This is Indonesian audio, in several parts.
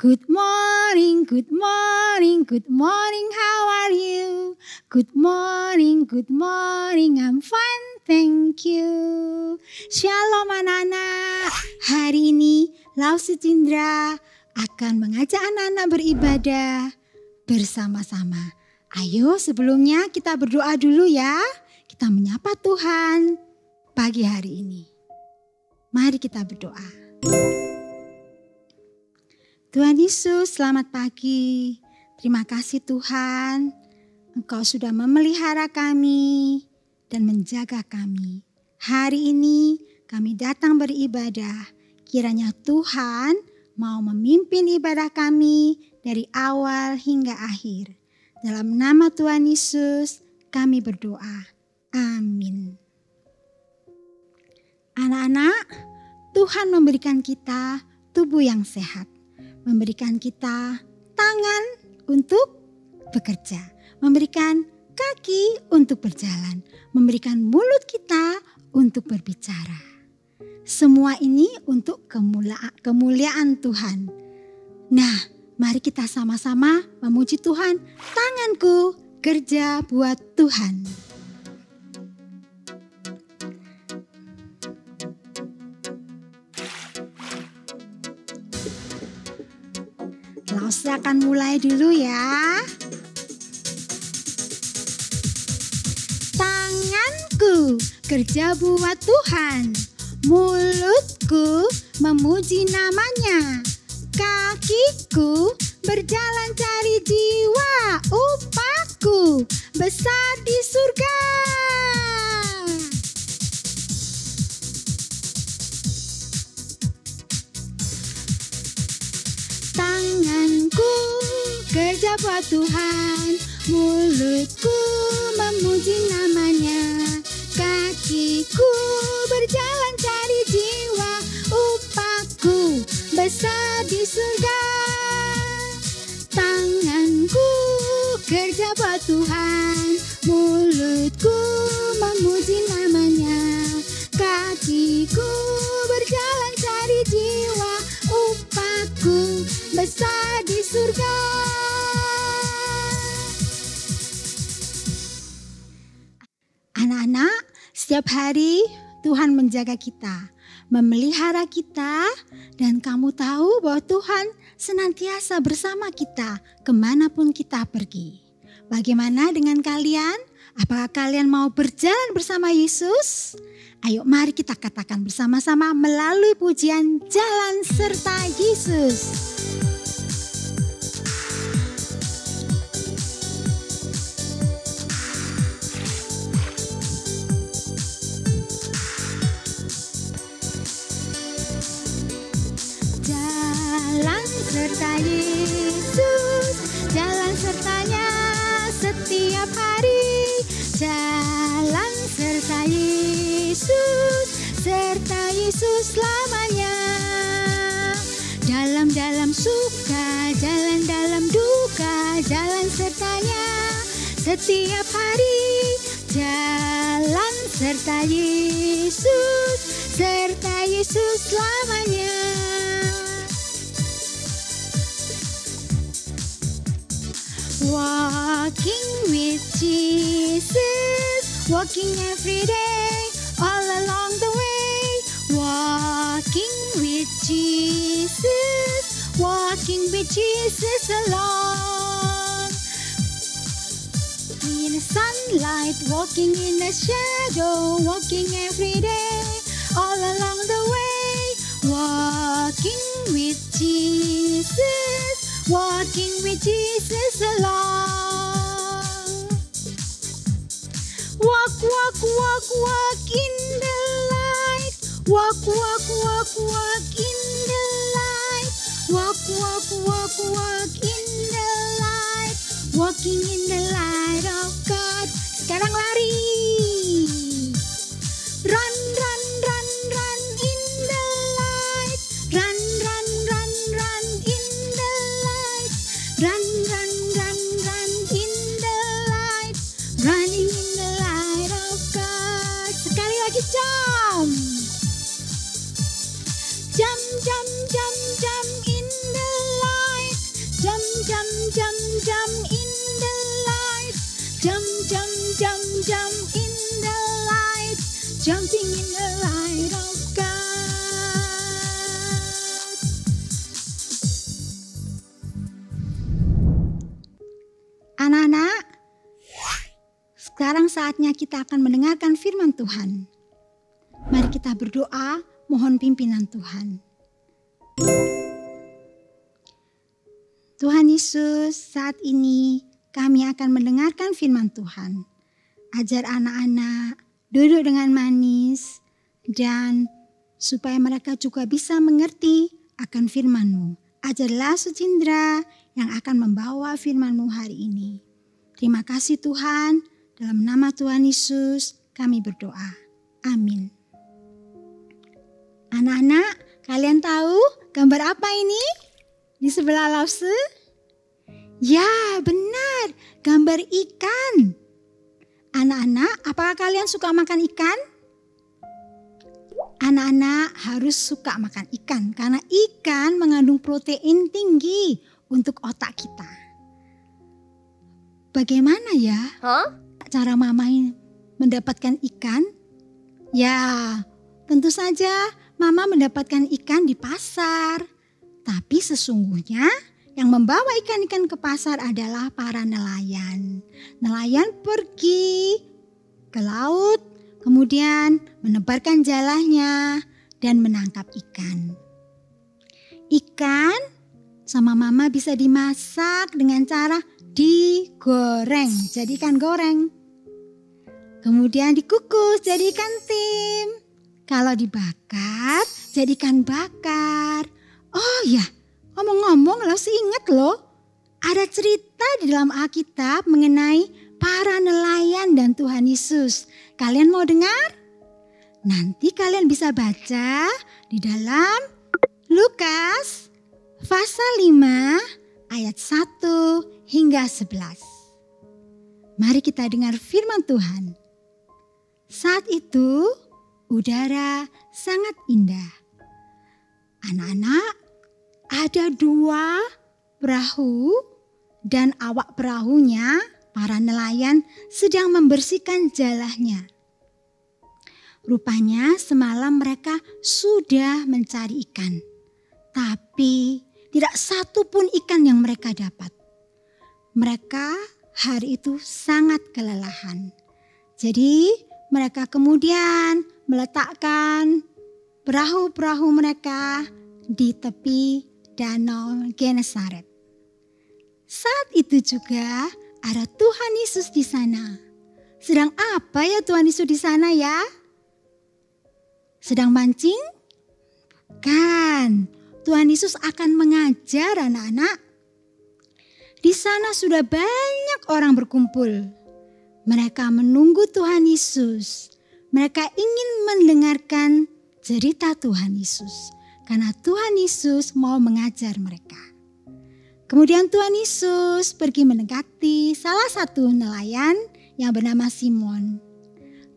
Good morning, good morning, good morning, how are you? Good morning, I'm fine, thank you. Shalom anak-anak, hari ini Lau Sucindra akan mengajak anak-anak beribadah bersama-sama. Ayo sebelumnya kita berdoa dulu ya. Kita menyapa Tuhan pagi hari ini. Mari kita berdoa. Tuhan Yesus, selamat pagi. Terima kasih Tuhan, Engkau sudah memelihara kami dan menjaga kami. Hari ini kami datang beribadah. Kiranya Tuhan mau memimpin ibadah kami dari awal hingga akhir. Dalam nama Tuhan Yesus kami berdoa. Amin. Anak-anak, Tuhan memberikan kita tubuh yang sehat. Memberikan kita tangan untuk bekerja, memberikan kaki untuk berjalan, memberikan mulut kita untuk berbicara. Semua ini untuk kemuliaan Tuhan. Nah, mari kita sama-sama memuji Tuhan. Tanganku kerja buat Tuhan. Saya akan mulai dulu ya. Tanganku kerja buat Tuhan, mulutku memuji namanya, kakiku berjalan cari jiwa, upahku besar di surga. Tanganku kerja buat Tuhan, mulutku memuji namanya, kakiku berjalan cari jiwa, upahku besar di surga. Tanganku kerja buat Tuhan, mulutku memuji namanya, kakiku berjalan cari jiwa, upahku besar di surga. Anak-anak, setiap hari Tuhan menjaga kita, memelihara kita, dan kamu tahu bahwa Tuhan senantiasa bersama kita kemanapun kita pergi. Bagaimana dengan kalian? Apakah kalian mau berjalan bersama Yesus? Ayo mari kita katakan bersama-sama melalui pujian Jalan Serta Yesus. Jalan serta Yesus, jalan sertanya setiap hari. Jalan serta Yesus, serta Yesus selamanya. Dalam suka, jalan dalam duka, jalan sertanya setiap hari. Jalan serta Yesus, serta Yesus selamanya. Walking with Jesus, walking every day, all along the way. Walking with Jesus, walking with Jesus along. In the sunlight, walking in the shadow, walking every day, all along the way. Walking with Jesus, walking with Jesus along. Walk, walk, walk, walk in the light. Walk, walk, walk, walk in the light. Walk, walk, walk, walk in the light. Walking in the light of God. Sekarang lari. Run, run, run, run in the light. Run, run, run, run in the light. Run, run, run, run in the light. Running in the light of God. Sekali lagi jump. Jump, jump, jump, jump in the light. Jump, jump, jump, jump in the light, jumping in the light of God. Anak-anak, sekarang saatnya kita akan mendengarkan firman Tuhan. Mari kita berdoa, mohon pimpinan Tuhan. Tuhan Yesus, saat ini kami akan mendengarkan firman Tuhan. Ajar anak-anak duduk dengan manis dan supaya mereka juga bisa mengerti akan firman-Mu. Ajarlah Sucindra yang akan membawa firman-Mu hari ini. Terima kasih Tuhan, dalam nama Tuhan Yesus kami berdoa. Amin. Anak-anak, kalian tahu gambar apa ini? Di sebelah Lause? Ya, benar, gambar ikan. Anak-anak, apakah kalian suka makan ikan? Anak-anak harus suka makan ikan karena ikan mengandung protein tinggi untuk otak kita. Bagaimana ya cara mama mendapatkan ikan? Ya, tentu saja mama mendapatkan ikan di pasar. Tapi sesungguhnya yang membawa ikan-ikan ke pasar adalah para nelayan. Nelayan pergi ke laut, kemudian menebarkan jalahnya dan menangkap ikan. Ikan sama mama bisa dimasak dengan cara digoreng, jadi ikan goreng. Kemudian dikukus, jadi ikan tim. Kalau dibakar, jadi ikan bakar. Oh ya, ngomong-ngomong Lause ingat loh, ada cerita di dalam Alkitab mengenai para nelayan dan Tuhan Yesus. Kalian mau dengar? Nanti kalian bisa baca di dalam Lukas pasal 5 ayat 1 hingga 11. Mari kita dengar firman Tuhan. Saat itu udara sangat indah. Anak-anak, ada 2 perahu dan awak perahunya, para nelayan sedang membersihkan jalahnya. Rupanya semalam mereka sudah mencari ikan, tapi tidak satu pun ikan yang mereka dapat. Mereka hari itu sangat kelelahan. Jadi mereka kemudian meletakkan perahu-perahu mereka di tepi Danau Genesaret. Saat itu juga ada Tuhan Yesus di sana. Sedang apa ya Tuhan Yesus di sana ya? Sedang mancing? Bukan. Tuhan Yesus akan mengajar anak-anak. Di sana sudah banyak orang berkumpul. Mereka menunggu Tuhan Yesus. Mereka ingin mendengarkan cerita Tuhan Yesus. Karena Tuhan Yesus mau mengajar mereka. Kemudian Tuhan Yesus pergi mendekati salah satu nelayan yang bernama Simon.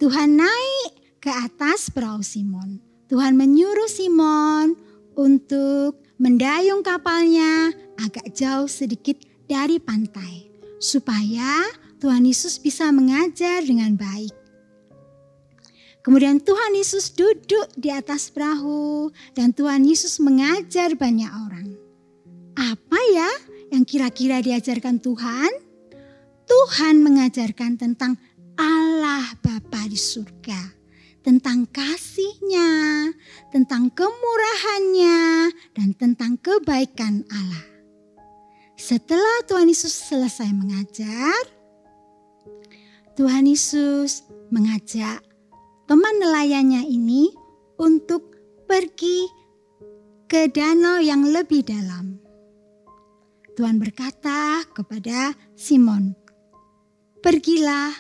Tuhan naik ke atas perahu Simon. Tuhan menyuruh Simon untuk mendayung kapalnya agak jauh sedikit dari pantai. Supaya Tuhan Yesus bisa mengajar dengan baik. Kemudian Tuhan Yesus duduk di atas perahu dan Tuhan Yesus mengajar banyak orang. Apa ya yang kira-kira diajarkan Tuhan? Tuhan mengajarkan tentang Allah Bapa di surga. Tentang kasih-Nya, tentang kemurahan-Nya, dan tentang kebaikan Allah. Setelah Tuhan Yesus selesai mengajar, Tuhan Yesus mengajak teman nelayannya ini untuk pergi ke danau yang lebih dalam. Tuhan berkata kepada Simon, "Pergilah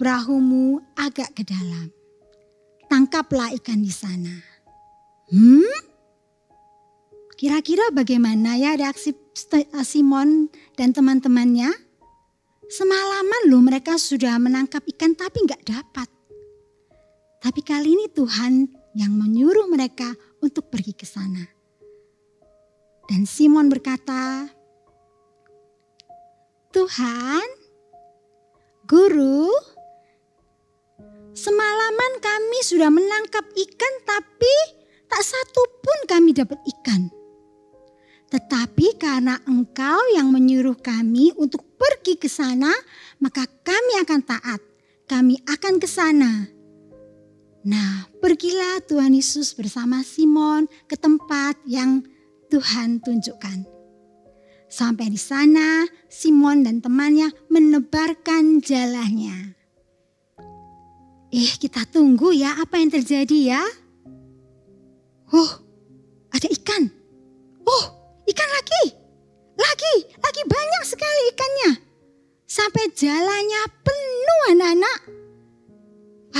perahumu agak ke dalam. Tangkaplah ikan di sana." Kira-kira bagaimana ya reaksi Simon dan teman-temannya? Semalaman loh mereka sudah menangkap ikan tapi nggak dapat. Tapi kali ini Tuhan yang menyuruh mereka untuk pergi ke sana. Dan Simon berkata, "Tuhan, "Guru, semalaman kami sudah menangkap ikan tapi tak satu pun kami dapat ikan. Tetapi karena Engkau yang menyuruh kami untuk pergi ke sana, maka kami akan taat. Kami akan ke sana." Nah, pergilah Tuhan Yesus bersama Simon ke tempat yang Tuhan tunjukkan. Sampai di sana, Simon dan temannya menebarkan jalannya. Kita tunggu ya apa yang terjadi ya. Ada ikan. Ikan lagi banyak sekali ikannya. Sampai jalannya penuh anak-anak.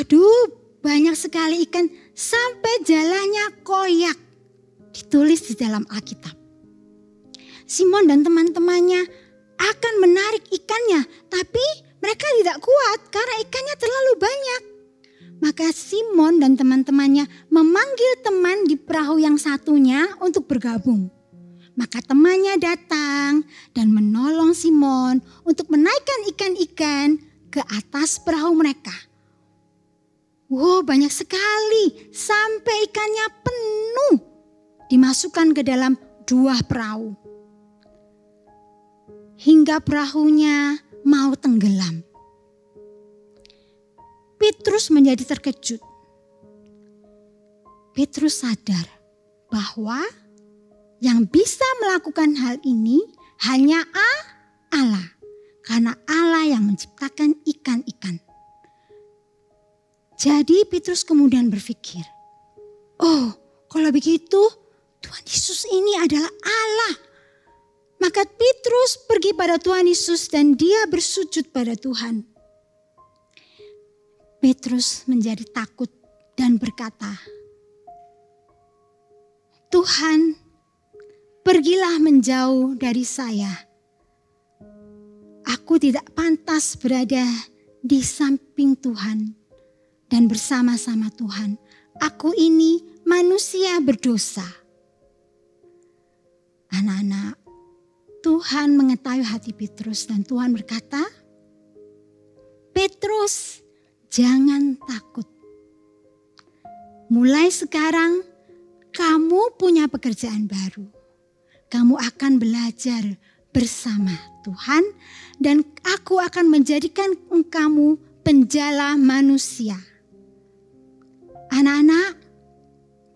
Aduh, banyak sekali ikan sampai jalannya koyak. Ditulis di dalam Alkitab. Simon dan teman-temannya akan menarik ikannya, tapi mereka tidak kuat karena ikannya terlalu banyak. Maka Simon dan teman-temannya memanggil teman di perahu yang satunya untuk bergabung. Maka temannya datang dan menolong Simon untuk menaikkan ikan-ikan ke atas perahu mereka. Banyak sekali sampai ikannya penuh dimasukkan ke dalam 2 perahu. Hingga perahunya mau tenggelam. Petrus menjadi terkejut. Petrus sadar bahwa yang bisa melakukan hal ini hanya Allah. Karena Allah yang menciptakan ikan-ikan. Jadi Petrus kemudian berpikir, kalau begitu Tuhan Yesus ini adalah Allah. Maka Petrus pergi pada Tuhan Yesus dan dia bersujud pada Tuhan. Petrus menjadi takut dan berkata, "Tuhan, pergilah menjauh dari saya. Aku tidak pantas berada di samping Tuhan dan bersama-sama Tuhan. Aku ini manusia berdosa." Anak-anak, Tuhan mengetahui hati Petrus dan Tuhan berkata, "Petrus, jangan takut. Mulai sekarang kamu punya pekerjaan baru. Kamu akan belajar bersama Tuhan dan aku akan menjadikan kamu penjala manusia." Anak-anak,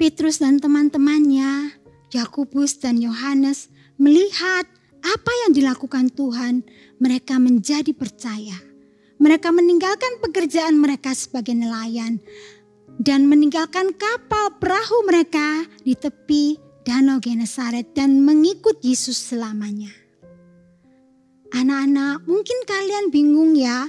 Petrus dan teman-temannya, Yakobus dan Yohanes melihat apa yang dilakukan Tuhan, mereka menjadi percaya. Mereka meninggalkan pekerjaan mereka sebagai nelayan dan meninggalkan kapal perahu mereka di tepi Danau Genesaret dan mengikut Yesus selamanya. Anak-anak, mungkin kalian bingung ya,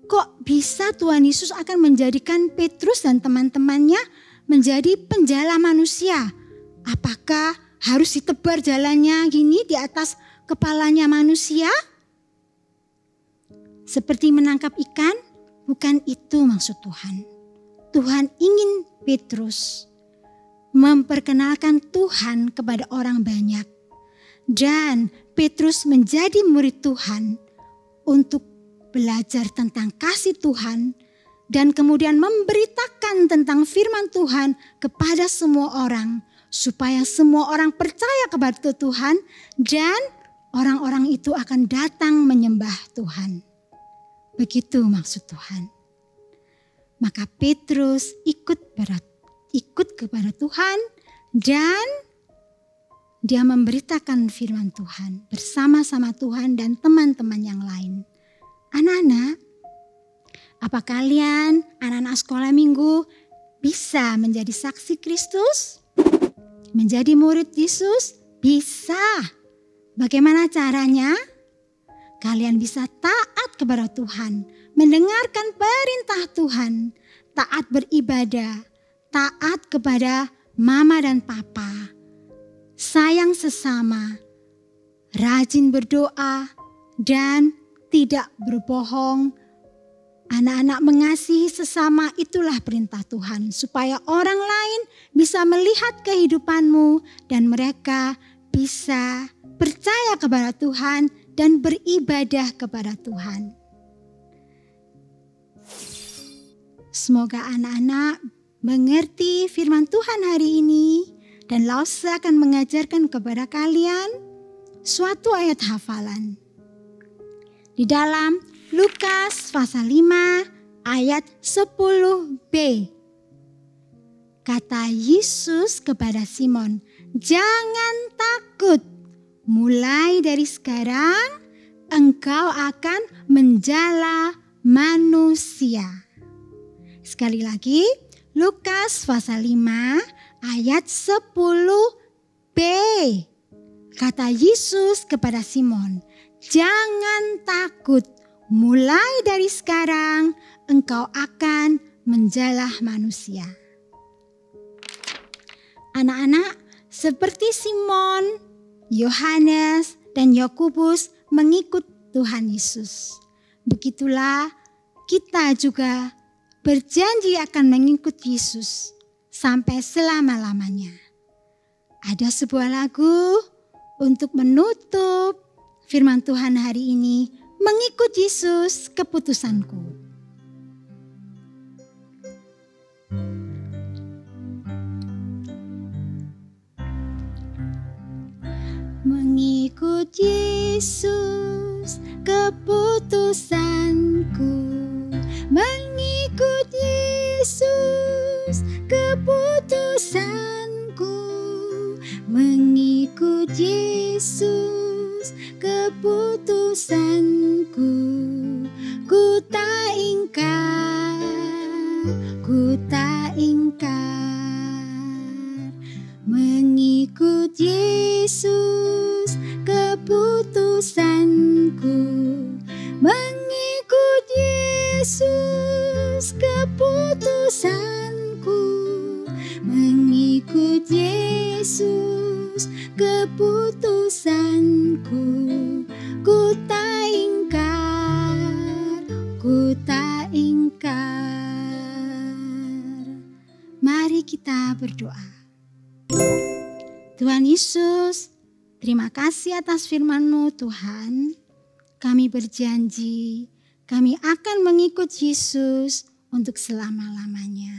kok bisa Tuhan Yesus akan menjadikan Petrus dan teman-temannya menjadi penjala manusia? Apakah harus ditebar jalannya gini di atas kepalanya manusia? Seperti menangkap ikan? Bukan itu maksud Tuhan. Tuhan ingin Petrus memperkenalkan Tuhan kepada orang banyak. Dan Petrus menjadi murid Tuhan untuk belajar tentang kasih Tuhan. Dan kemudian memberitakan tentang firman Tuhan kepada semua orang. Supaya semua orang percaya kepada Tuhan dan orang-orang itu akan datang menyembah Tuhan. Begitu maksud Tuhan. Maka Petrus ikut kepada Tuhan dan dia memberitakan firman Tuhan bersama-sama Tuhan dan teman-teman yang lain. Anak-anak, apa kalian anak-anak sekolah minggu bisa menjadi saksi Kristus? Menjadi murid Yesus? Bisa. Bagaimana caranya? Kalian bisa taat kepada Tuhan, mendengarkan perintah Tuhan, taat beribadah, taat kepada mama dan papa, sayang sesama, rajin berdoa, dan tidak berbohong. Anak-anak mengasihi sesama, itulah perintah Tuhan. Supaya orang lain bisa melihat kehidupanmu dan mereka bisa percaya kepada Tuhan dan beribadah kepada Tuhan. Semoga anak-anak mengerti firman Tuhan hari ini dan Lause akan mengajarkan kepada kalian suatu ayat hafalan. Di dalam Lukas pasal 5 ayat 10b. Kata Yesus kepada Simon, "Jangan takut. Mulai dari sekarang engkau akan menjala manusia." Sekali lagi, Lukas pasal 5 ayat 10b. Kata Yesus kepada Simon, "Jangan takut. Mulai dari sekarang engkau akan menjala manusia." Anak-anak, seperti Simon, Yohanes, dan Yakobus mengikut Tuhan Yesus, begitulah kita juga berjanji akan mengikut Yesus sampai selama-lamanya. Ada sebuah lagu untuk menutup firman Tuhan hari ini, "Mengikut Yesus keputusanku." Mengikut Yesus keputusanku, mengikut Yesus keputusanku, mengikut Yesus keputusanku. Ku tak ingkar, ku tak ingkar, mengikut Yesus keputusanku, mengikut Yesus keputusanku, mengikut Yesus keputusanku. Ku tak ingkar, ku tak ingkar. Mari kita berdoa. Tuhan Yesus, terima kasih atas firman-Mu Tuhan. Kami berjanji, kami akan mengikut Yesus untuk selama-lamanya.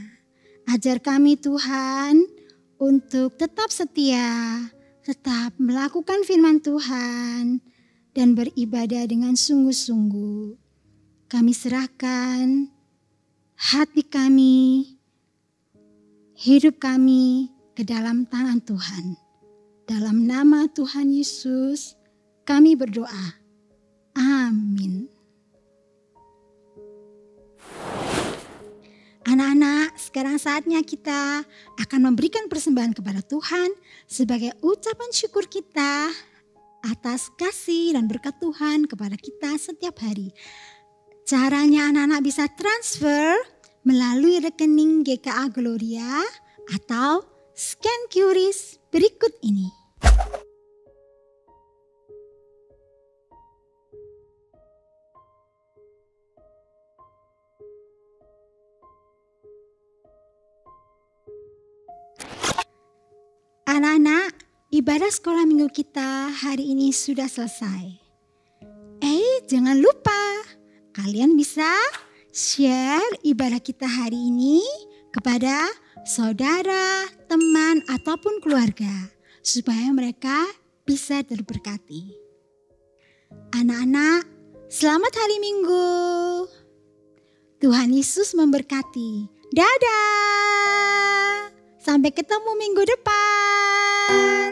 Ajar kami Tuhan untuk tetap setia, tetap melakukan firman Tuhan, dan beribadah dengan sungguh-sungguh. Kami serahkan hati kami, hidup kami ke dalam tangan Tuhan. Dalam nama Tuhan Yesus kami berdoa. Amin. Anak-anak, sekarang saatnya kita akan memberikan persembahan kepada Tuhan sebagai ucapan syukur kita atas kasih dan berkat Tuhan kepada kita setiap hari. Caranya anak-anak bisa transfer melalui rekening GKA Gloria atau scan QRIS berikut ini. Anak-anak, ibadah sekolah minggu kita hari ini sudah selesai. Jangan lupa, kalian bisa share ibadah kita hari ini kepada saudara, teman, ataupun keluarga, supaya mereka bisa terberkati. Anak-anak, selamat hari Minggu. Tuhan Yesus memberkati. Dadah! Sampai ketemu minggu depan.